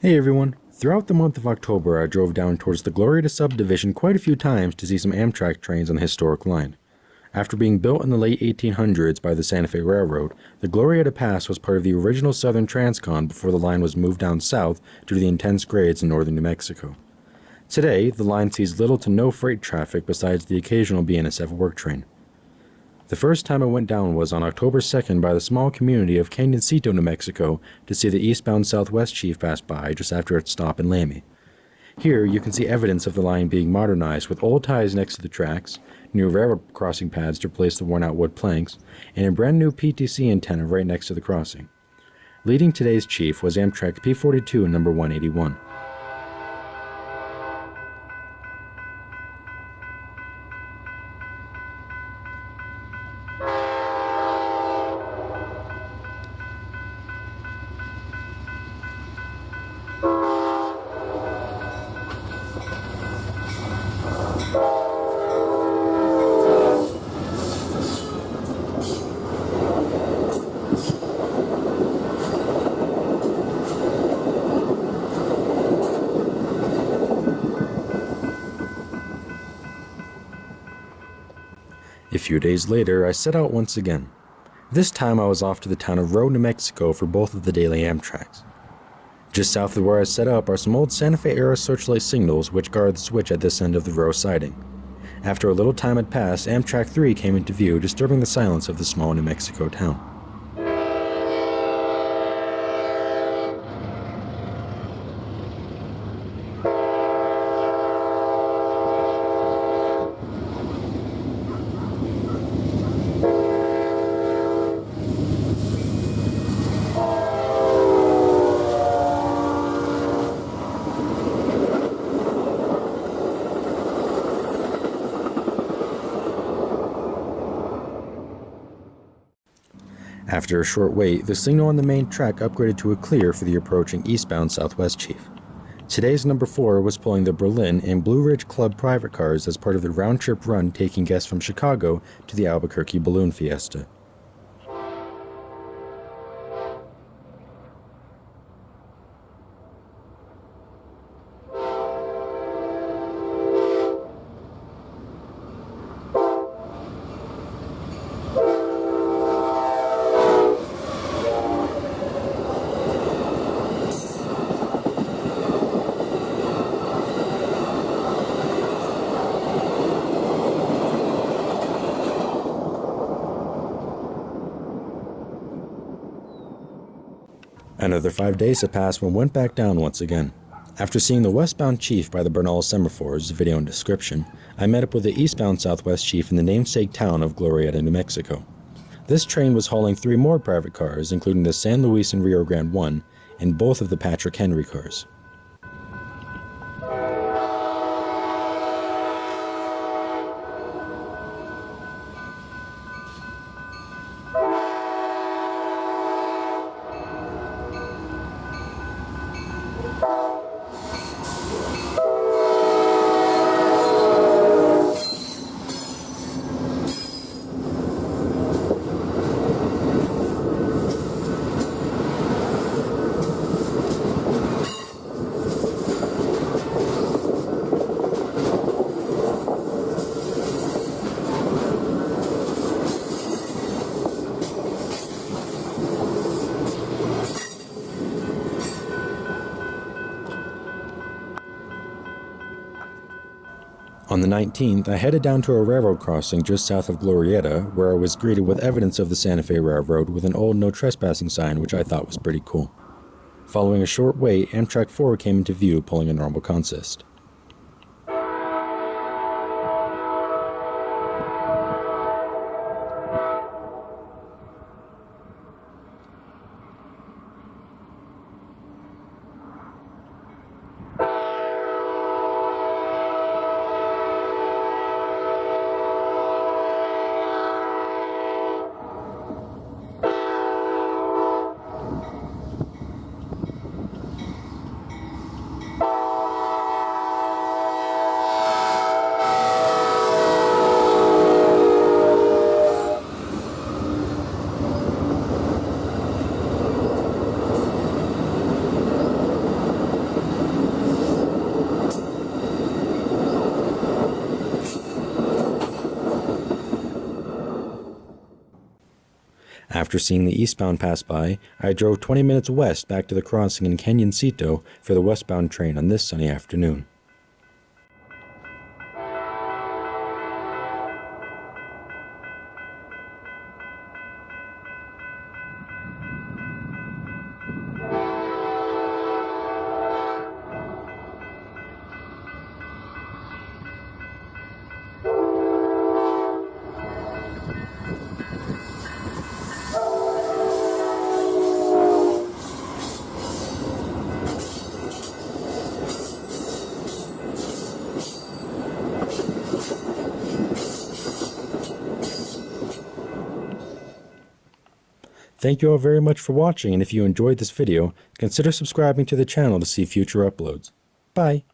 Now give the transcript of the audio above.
Hey everyone! Throughout the month of October, I drove down towards the Glorieta Subdivision quite a few times to see some Amtrak trains on the historic line. After being built in the late 1800s by the Santa Fe Railroad, the Glorieta Pass was part of the original Southern Transcon before the line was moved down south due to the intense grades in northern New Mexico. Today, the line sees little to no freight traffic besides the occasional BNSF work train. The first time I went down was on October 2nd by the small community of Canyoncito, New Mexico, to see the eastbound Southwest Chief pass by just after its stop in Lamy. Here, you can see evidence of the line being modernized with old ties next to the tracks, new railroad crossing pads to replace the worn-out wood planks, and a brand new PTC antenna right next to the crossing. Leading today's Chief was Amtrak P42 number 181. A few days later, I set out once again. This time I was off to the town of Rowe, New Mexico for both of the daily Amtraks. Just south of where I set up are some old Santa Fe era searchlight signals which guard the switch at this end of the Rowe siding. After a little time had passed, Amtrak 3 came into view, disturbing the silence of the small New Mexico town. After a short wait, the signal on the main track upgraded to a clear for the approaching eastbound Southwest Chief. Today's number 4 was pulling the Berlin and Blue Ridge Club private cars as part of the round-trip run taking guests from Chicago to the Albuquerque Balloon Fiesta. Another 5 days had passed when we went back down once again. After seeing the westbound Chief by the Bernal semaphores, video and description, I met up with the eastbound Southwest Chief in the namesake town of Glorieta, New Mexico. This train was hauling 3 more private cars, including the San Luis and Rio Grande 1, and both of the Patrick Henry cars. On the 19th, I headed down to a railroad crossing just south of Glorieta, where I was greeted with evidence of the Santa Fe Railroad with an old no trespassing sign which I thought was pretty cool. Following a short wait, Amtrak 4 came into view pulling a normal consist. After seeing the eastbound pass by, I drove 20 minutes west back to the crossing in Canyoncito for the westbound train on this sunny afternoon. Thank you all very much for watching, and if you enjoyed this video, consider subscribing to the channel to see future uploads. Bye!